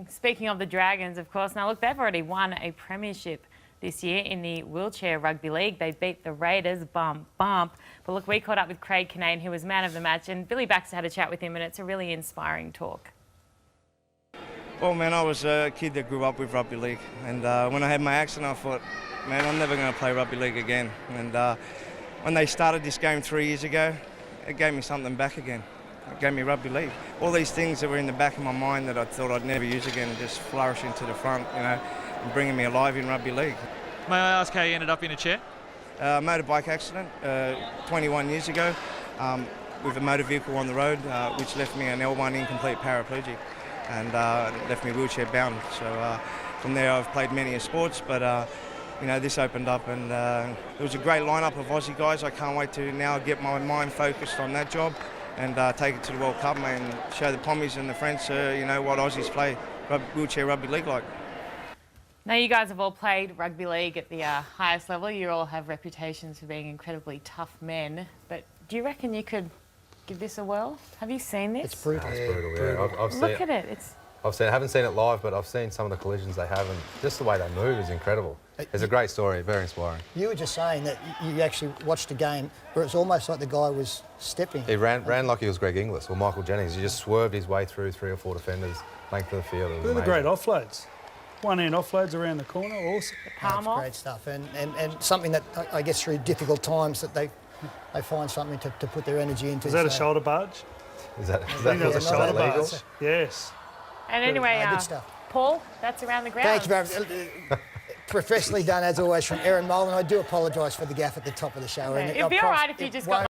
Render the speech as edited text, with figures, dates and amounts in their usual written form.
Speaking of the Dragons, of course, now look, they've already won a premiership this year in the wheelchair rugby league. They beat the Raiders, bump. But look, we caught up with Craig Kinane, who was man of the match, and Billy Baxter had a chat with him, and it's a really inspiring talk. Well, man, I was a kid that grew up with rugby league, and when I had my accident, I thought, man, I'm never going to play rugby league again. And when they started this game 3 years ago, it gave me something back again. It gave me rugby league. All these things that were in the back of my mind that I thought I'd never use again just flourish into the front, you know, and bringing me alive in rugby league. May I ask how you ended up in a chair? Motorbike accident 21 years ago with a motor vehicle on the road, which left me an L1 incomplete paraplegic and left me wheelchair bound. So from there I've played many sports, but you know, this opened up, and it was a great lineup of Aussie guys. I can't wait to now get my mind focused on that job and take it to the World Cup, mate, and show the Pommies and the French, you know, what Aussies play wheelchair rugby league like. Now, you guys have all played rugby league at the highest level. You all have reputations for being incredibly tough men. But do you reckon you could give this a whirl? Have you seen this? It's brutal. It's brutal, yeah. I've seen Look at it. I haven't seen it live, but I've seen some of the collisions they have, and just the way they move is incredible. It's a great story, very inspiring. You were just saying that you actually watched a game where it's almost like the guy was stepping. He ran like he was Greg Inglis or Michael Jennings. He just swerved his way through 3 or 4 defenders, length of the field. They're the great offloads. One-hand offloads around the corner, awesome. Palm off. Great stuff, and something that I guess through difficult times that they find something to put their energy into. Is that a shoulder barge? Is that a shoulder legal? barge. Yes. And anyway, good stuff. Paul, that's around the ground. Thank you very much. Professionally done, as always, from Erin Molan. I do apologise for the gaff at the top of the show. It'd be all right if you just got